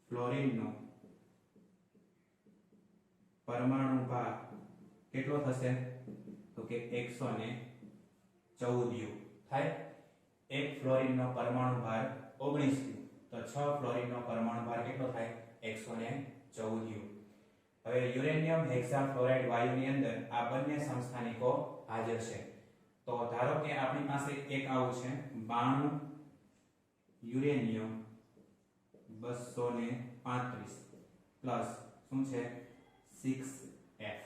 ફ્લોરિનનો પરમાણુ ભાર કેટલો થશે? તો કે 114 U થાય. એક ફ્લોરિનનો પરમાણુ ભાર 19 U તો 6 ફ્લોરિનનો પરમાણુ ભાર કેટલો થાય? 114 U. હવે યુરેનિયમ હેક્સાફ્લોરાઇડ વાયુની અંદર આ બંને સમસ્થાનિકો હાજર છે. તો ધારો કે આપણી પાસે એક આવું છે 92 યુરેનિયમ 235 પ્લસ શું છે? 6F.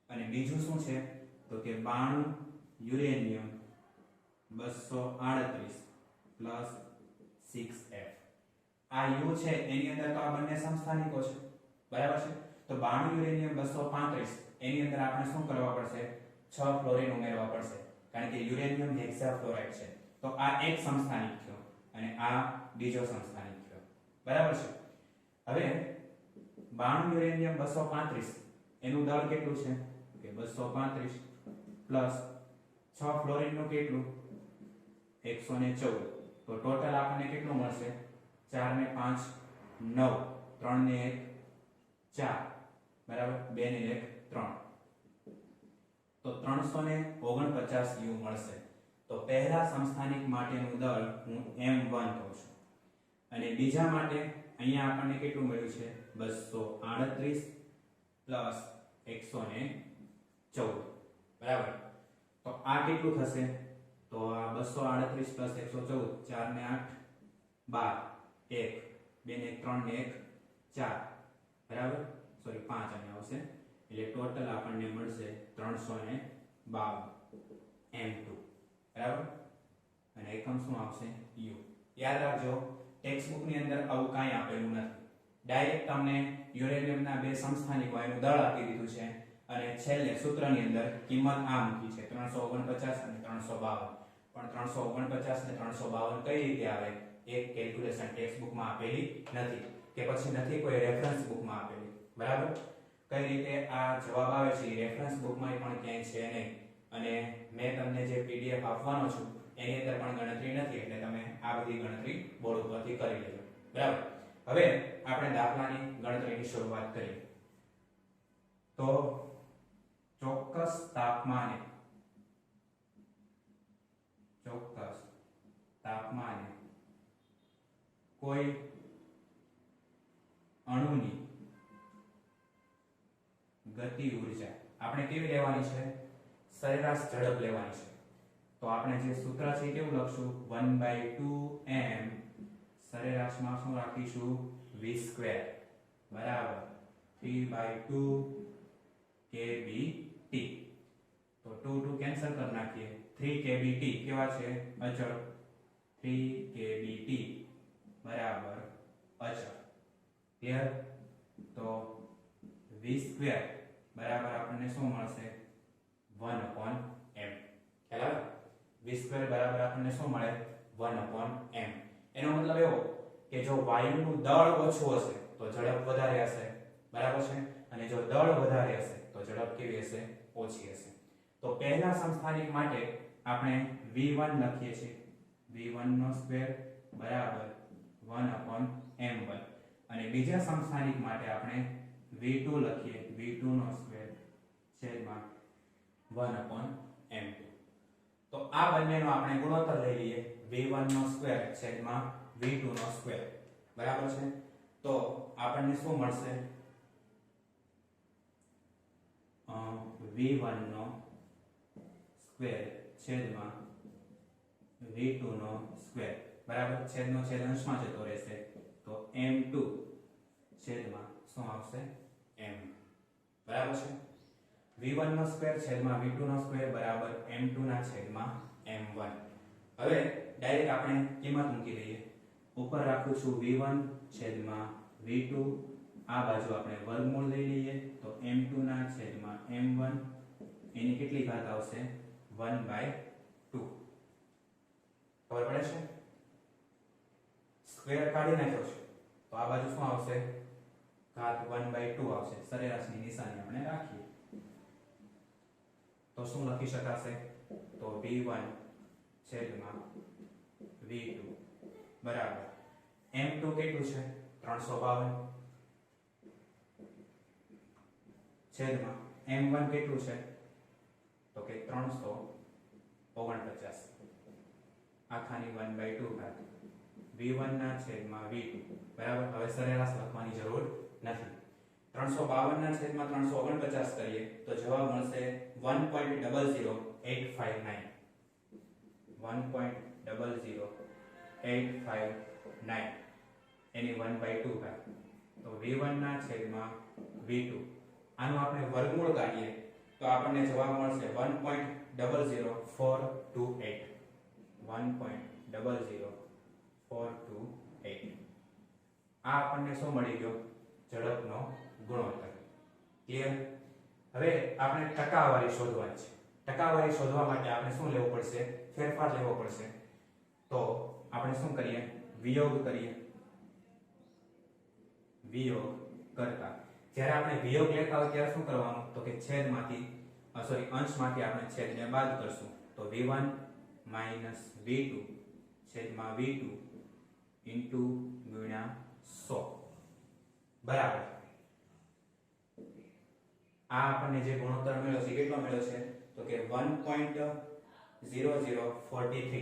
અને બીજું શું છે? તો કે 92 યુરેનિયમ 238 પ્લસ 6F. આ U છે એની અંદર તો આ બંને સમસ્થાનિકો છે, બરાબર છે. તો 92 યુરેનિયમ 235 એની અંદર આપણે શું કરવા પડશે? 6 ફ્લોરિન ઉમેરવા પડશે, કારણ કે યુરેનિયમ હેક્સાફ્લોરાઇડ છે. તો આ એક સમસ્થાનિક થયો અને આ બીજો સમસ્થાનિક થયો, બરાબર છે. હવે 92 યુરેનિયમ 235 એનું દળ કેટલું છે? કે 235 પ્લસ 6 ફ્લોરિન નું કેટલું? 114. તો ટોટલ આપણને કેટલું મળશે? 4 ને 5 9, 3 ને 1 4, બરાબર, 2 ને 1 3. તો 349 U મળશે. તો પહેલા સમસ્થાનિક માટેનું દળ હું M1 કહું છું અને બીજા માટે અહીંયા આપણને કેટલું મળ્યું છે? 238 પ્લસ 114, બરાબર. તો આ કેટલું થશે? તો આ 238 પ્લસ 114 4 ને 8 12 1 2 ને 3 ને 1 4, બરાબર. સોરી 5 અહીંયા આવશે એટલે ટોટલ આપણને મળશે 352 M2, બરાબર. અને એકમ શું આવશે? U. યાદ રાખજો ટેક્સ્ટ બુક ની અંદર આવું કાંઈ આપેલું નથી. ડાયરેક્ટ તમને યુરેનિયમના બે સમસ્થાનિકો એનું દળ આપી દીધું છે અને છેલ્લે સૂત્રની અંદર કિંમત આ મૂકી છે 349 અને 352. પણ 349 ને 352 કઈ રીતે આવે? એક કેલ્ક્યુલેશન ટેક્સ્ટ બુકમાં આપેલી નથી કે પછી નથી કોઈ રેફરન્સ બુકમાં આપેલી, બરાબર. કઈ રીતે આ જવાબ આવે છે રેફરન્સ બુકમાં પણ ક્યાંય છે નહીં અને મેં તમને જે PDF આપવાનો છું એની અંદર પણ ગણતરી નથી એટલે તમે આ બધી ગણતરી બોર્ડ ઉપરથી કરી લેજો, બરાબર. હવે આપણે દાખલાની ગણતરીની શરૂઆત કરીએ. તો ચોક્કસ તાપમાને કોઈ અણુની ગતિ ઊર્જા આપણે કેવી લેવાની છે? સરેરાશ ઝડપ લેવાની છે. તો આપણે જે સૂત્ર છે કેવું લખશું? 1/2m સરેરાશમાં શું રાખીશું? v², બરાબર, 3/2 kBT. તો 2 કેન્સલ કરી નાખીએ. 3 kBT કેવા છે? અચળ. 3 kBT બરાબર અચળ. ક્લિયર? તો v² બરાબર આપણને શું મળશે? 1/m. ખ્યાલ આવે? v² બરાબર આપણને શું મળે? 1/m. એનો મતલબ એવો કે જો વાયુનું દળ ઓછું હશે તો ઝડપ વધારે હશે, બરાબર છે, અને જો દળ વધારે હશે તો ઝડપ કેવી હશે? ઓછી હશે. તો પહેલા સમસ્થાનિક માટે આપણે v1 લખીએ છીએ. v1² બરાબર 1/m1 અને બીજા સમસ્થાનિક માટે આપણે v2 લખીએ. v2² છેદમાં 1/m2. તો આ બંનેનો આપણે ગુણોત્તર લઈ લઈએ. v1² છેદમાં v2², બરાબર છે. તો તો આપણને શું મળશે v1 નો સ્ક્વેર છેદમાં v2 નો સ્ક્વેર બરાબર છેદનો છેદ અંશમાં જતો રહેશે તો m2 છેદમાં શું આવશે m બરાબર છે v1 નો સ્ક્વેર છેદમાં v2 નો સ્ક્વેર બરાબર m2 ના છેદમાં m1 હવે ડાયરેક્ટ આપણે કિંમત મૂકી દઈએ ઉપર રાખું છું v1 છેદમાં v2 આ બાજુ આપણે વર્ગમૂળ લઈ લઈએ તો m2 ના છેદમાં m1 એની કેટલી ઘાત આવશે 1/2 ખબર પડે છે સ્ક્વેર કાઢી નાખ્યો છે તો આ બાજુ શું આવશે ઘાત 1/2 આવશે સરેરાશની નિશાની આપણે રાખીએ તો શું લખી શકાશે તો v1 છેદમાં v2 બરાબર m2 કેટલું છે 352 છેદમાં m1 કેટલું છે તો કે 349 આખાની 1/2 ઘાત v1 ના છેદમાં v2 બરાબર હવે સરેરાશ લખવાની જરૂર નથી 352 ના છેદમાં 349 કરીએ તો જવાબ મળશે 1.00859 1.00859 એની 1/2 ઘાત તો v1 ના છેદમાં v2 આનું આપણે વર્ગમૂળ કાઢીએ તો આપણને જવાબ મળશે 1.00428 1.00428 આ આપણને શું મળી ગયો ઝડપનો ગુણોત્તર ક્લિયર હવે આપણે ટકાવારી શોધવાની છે ટકાવારી શોધવા માટે આપણે શું લેવું પડશે ફેરફાર લેવો પડશે તો આપણે શું કરીએ વિયોગ કરીએ વિયોગ કરતા જ્યારે આપણે વિયોગ લેતા હોય ત્યારે શું કરવાનું તો કે છેદમાંથી અંશમાંથી આપણે છેદને બાદ કરશું તો v1 v2 છેદમાં v2 ઇન્ટુ ગુણ્યા 100 બરાબર આ આપણને જે ગુણોત્તર મળ્યો છે કેટલો મળ્યો છે તો કે 1.0043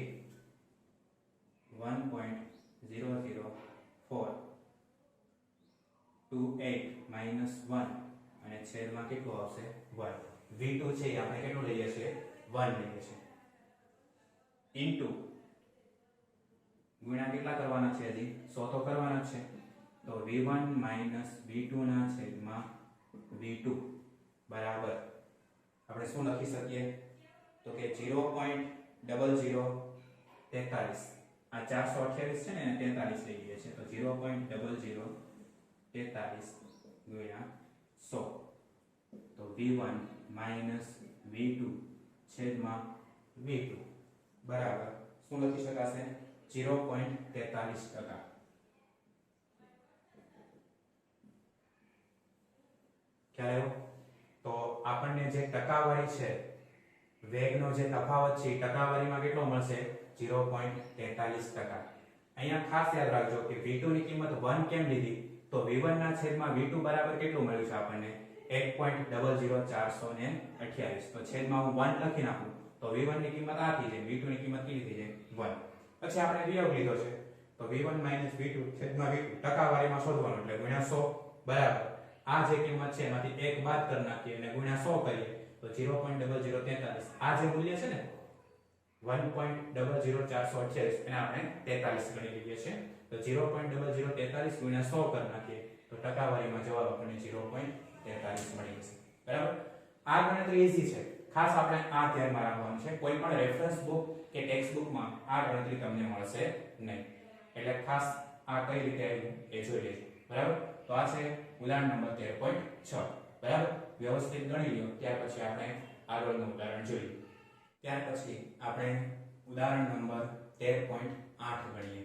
1.00428 માઈનસ 1 અને છેદમાં કેટલું આવશે 1 v2 છે આપણે કેટલું લઈએ છીએ 1 લઈએ છીએ ઇન્ટુ ગુણ્યા કેટલા કરવાના છે હજી 100 તો કરવાના છે તો v1 v2 ના છેદમાં v2 બરાબર આપણે શું લખી શકીએ તો કે 0.0043 આ 428 છે ને 43 લઈ લઈએ છે તો 0.0043 ગુણ્યા 100 તો v1 v2 છેદમાં v2 બરાબર શું લખી શકાશે 0.43% ખ્યાલ આવ્યો તો આપણને જે ટકાવારી છે વેગનો જે તફાવત છે ટકાવારીમાં કેટલો મળશે 0.43%. અહીંયા ખાસ યાદ રાખજો કે v2 ની કિંમત 1 કેમ લીધી તો v1 ના છેદમાં v2 બરાબર કેટલું મળ્યું છે આપણને 1.00428 તો છેદમાં હું 1 લખી નાખું તો v1 ની કિંમત આ થઈ જાય v2 ની કિંમત કેટલી થઈ જાય 1 પછી આપણે વિયોગ લીધો છે તો v1 v2 છેદમાં v2 ટકાવારીમાં શોધવાનું એટલે ગુણ્યા 100 બરાબર આ જે કિંમત છે એમાંથી 1 બાદ કરી નાખીએ અને ગુણ્યા 100 કરીએ તો 0.0043 આ જે મૂલ્ય છે ને 1.00428 એને આપણે 43 ગણી લઈએ છીએ તો 0.0043 ગુણ્યા 100 કરી નાખીએ તો ટકાવારીમાં જવાબ આપણને 0.43 મળી જશે બરાબર આ ગણતરી ઈઝી છે ખાસ આપણે આ ધ્યાનમાં રાખવાનું છે કોઈ પણ રેફરન્સ બુક કે ટેક્સ્ટ બુકમાં આ ગણતરી તમને મળશે નહીં એટલે ખાસ આ કઈ રીતે આવ્યું એ જોઈ લેજો બરાબર તો આ છે ઉદાહરણ નંબર 13.6 બરાબર વ્યવસ્થિત ગણી લ્યો ત્યાર પછી આપણે આગળનું ઉદાહરણ જોઈએ ત્યાર પછી આપણે ઉદાહરણ નંબર 13.8 ગણીએ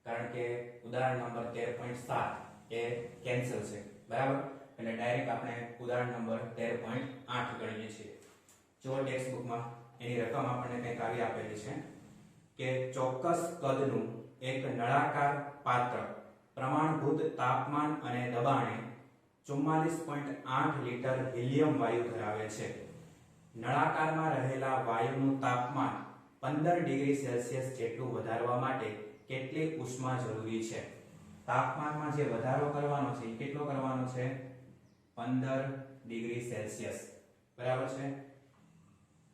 કારણ કે ઉદાહરણ નંબર 13.7 એ કેન્સલ છે બરાબર એટલે ડાયરેક્ટ આપણે ઉદાહરણ નંબર 13.8 ગણીએ છીએ જો ટેક્સ્ટ બુકમાં એની રકમ આપણને કંઈક આવી આપેલી છે કે ચોક્કસ કદનું એક નળાકાર પાત્ર પ્રમાણભૂત તાપમાન અને દબાણે 44.8 લિટર હિલિયમ વાયુ ધરાવે છે નળાકારમાં રહેલા વાયુનું તાપમાન 15 ડિગ્રી સેલ્સિયસ જેટલું વધારવા માટે કેટલી ઉષ્મા જરૂરી છે તાપમાનમાં જે વધારો કરવાનો છે એ કેટલો કરવાનો છે 15 ડિગ્રી સેલ્સિયસ બરાબર છે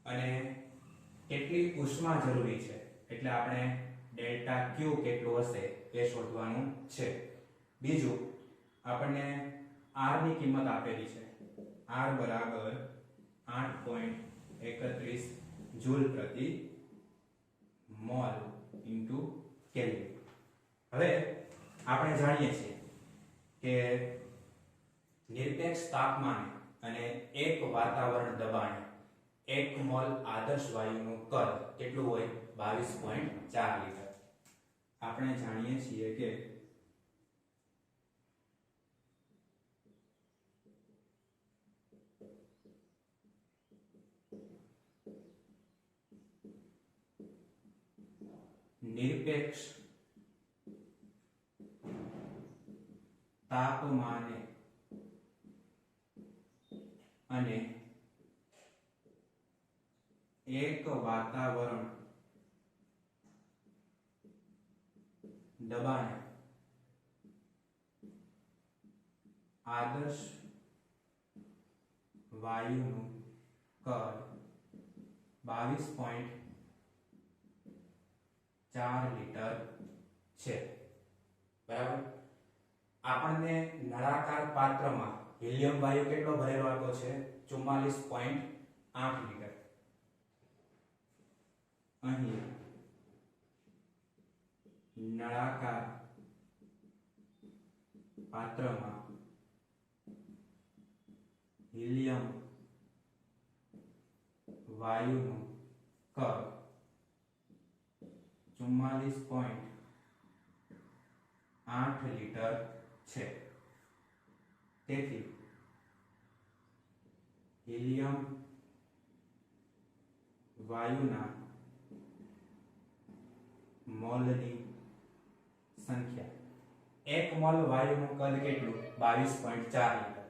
અને કેટલી ઉષ્મા જરૂરી છે એટલે આપણે ડેલ્ટા ક્યુ કેટલું હશે એ શોધવાનું છે બીજું આપણને r ની કિંમત આપેલી છે r બરાબર 8.31 જૂલ પ્રતિ મોલ ઇન્ટુ કેલ્વિન હવે આપણે જાણીએ છીએ કે નિરપેક્ષ તાપમાને અને એક વાતાવરણ દબાણે 1 મોલ આદર્શ વાયુનું કદ કેટલું હોય 22.4 લીટર આપણે જાણીએ છીએ કે નિરપેક્ષ તાપમાને અને એક વાતાવરણ દબાણે આદર્શ વાયુનું કદ 22.4 લીટર છે બરાબર આપણને નળાકાર પાત્રમાં હિલિયમ વાયુ કેટલો ભરેલો આપ્યો છે 44.8 લીટર અહીં નળાકાર પાત્રમાં હિલિયમ વાયુનું કદ 44.8 લીટર છે તેથી હિલિયમ વાયુના મોલની સંખ્યા એક મોલ વાયુનું કદ કેટલું 22.4 લીટર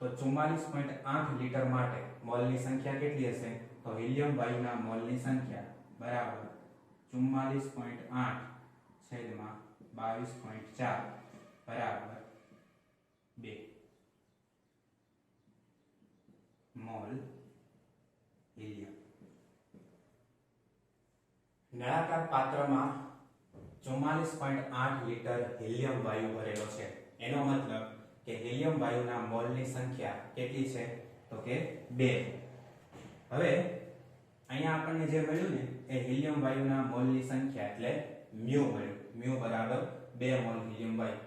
તો 44.8 લીટર માટે મોલની સંખ્યા કેટલી હશે તો હિલિયમ વાયુના મોલની સંખ્યા બરાબર 44.8 છેદમાં 22.4 બરાબર 2 મોલ હિલિયમ નળાકાર પાત્રમાં 44.8 લીટર હિલિયમ વાયુ ભરેલો છે એનો મતલબ કે હિલિયમ વાયુના મોલની સંખ્યા કેટલી છે તો કે 2 હવે અહીંયા આપણને જે મળ્યું ને એ હિલિયમ વાયુના મોલની સંખ્યા એટલે મ્યુ મળ્યું મ્યુ બરાબર 2 મોલ હિલિયમ વાયુ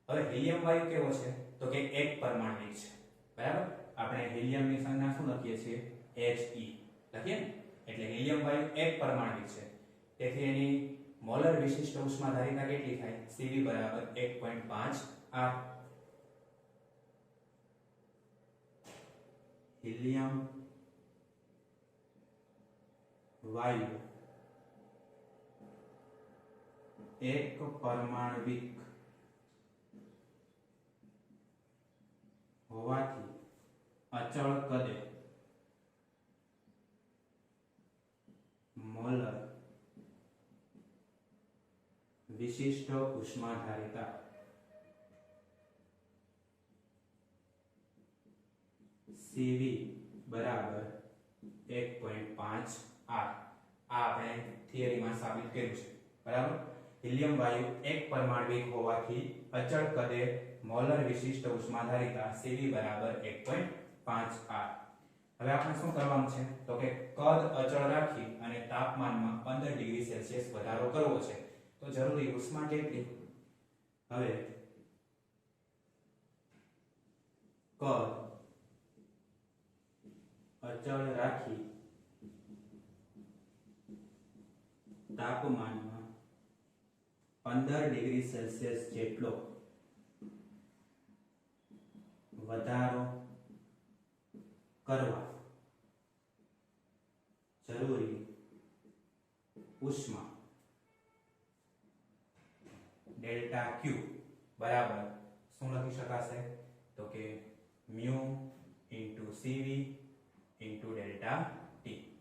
હવે હિલિયમ વાયુ કેવો છે તો કે એક પરમાણ્વિક છે બરાબર આપણે હિલિયમની સંજ્ઞા શું લખીએ છીએ He લખીએ ને એટલે હિલિયમ વાયુ એક પરમાણ્વિક છે તેથી એની મોલર વિશિષ્ટ ઉષ્માધારિતા કેટલી થાય Cv બરાબર 1.5 R હિલિયમ વાયુ એક પરમાણવિક હોવાથી અચળ કદે મોલર વિશિષ્ટ ઉષ્માધારિતા Cv બરાબર 1.5 R આ આપણે થિયરીમાં સાબિત કર્યું છે બરાબર હિલિયમ વાયુ એક પરમાણવિક હોવાથી અચળ કદે મોલર વિશિષ્ટ ઉષ્માધારિતા Cv બરાબર 1.5 R હવે આપણે શું કરવાનું છે તો કે કદ અચળ રાખી અને તાપમાનમાં 15 ડિગ્રી સેલ્સિયસ વધારો કરવો છે તો જરૂરી ઉષ્મા કેટલી હવે કદ અચળ રાખી તાપમાનમાં 15 ડિગ્રી સેલ્સિયસ જેટલો વધારો કરવા જરૂરી ઉષ્મા ડેલ્ટા ક્યુ બરાબર શું લખી શકાશે તો કે મ્યુ ઇન્ટુ સીવી ઇન્ટુ ડેલ્ટા ટી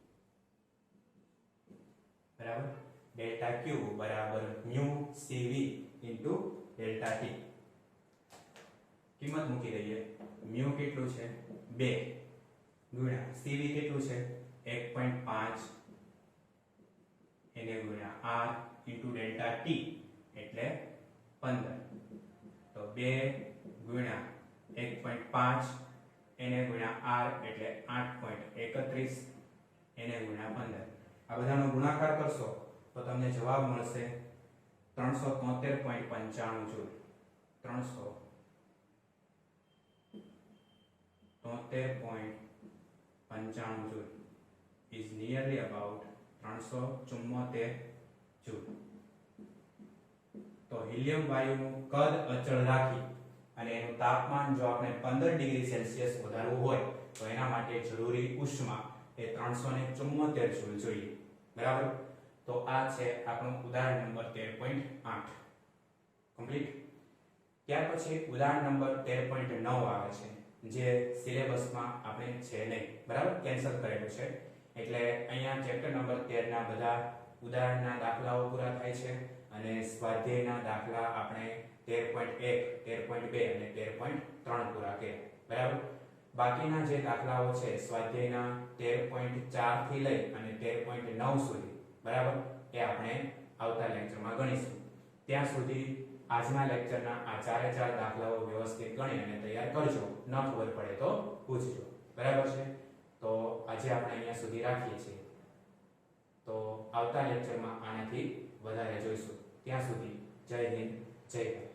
બરાબર ડેલ્ટા ક્યુ બરાબર મ્યુ સીવી ઇન્ટુ ડેલ્ટા ટી કિંમત મૂકી દઈએ મ્યુ કેટલું છે 2 ગુણ્યા સીવી કેટલું છે 1.5 એને ગુણ્યા r ઇન્ટુ ડેલ્ટા ટી એટલે 15 તો 2 ગુણ્યા 1.5 એને ગુણ્યા r એટલે 8.31 એને ગુણ્યા 15 આ બધાનો ગુણાકાર કરશો તો તમને જવાબ મળશે 373.95 joule 373.95 joule is nearly about 374 joule. તો હિલિયમ વાયુનું કદ અચળ રાખી અને એનું તાપમાન જો આપણે 15 ડિગ્રી સેલ્સિયસ વધારવું હોય તો એના માટે જરૂરી ઉષ્મા એ 374 જૂલ જોઈએ. બરાબર. તો આ છે આપણું ઉદાહરણ નંબર 13.8 કમ્પ્લીટ. ત્યાર પછી ઉદાહરણ નંબર 13.9 આવે છે જે સિલેબસમાં આપણે છે નહીં. બરાબર, કેન્સલ કરેલું છે. એટલે અહીંયા ચેપ્ટર નંબર 13 ના બધા ઉદાહરણના દાખલાઓ પૂરા થાય છે અને સ્વાધ્યાયના દાખલા આપણે 13.1, 13.2 અને 13.3 પૂરા કર્યા. બરાબર. બાકીના જે દાખલાઓ છે સ્વાધ્યાયના 13.4 થી લઈ અને 13.9 સુધી, બરાબર, એ આપણે આવતા લેક્ચરમાં ગણીશું. ત્યાં સુધી આજના લેક્ચરના આ ચારે ચાર દાખલાઓ વ્યવસ્થિત ગણી અને તૈયાર કરજો. ન ખબર પડે તો પૂછજો. બરાબર છે. તો આજે આપણે અહીંયા સુધી રાખીએ છીએ. તો આવતા લેક્ચરમાં આનાથી વધારે જોઈશું. ત્યાં સુધી જય હિન્દ, જય ભારત.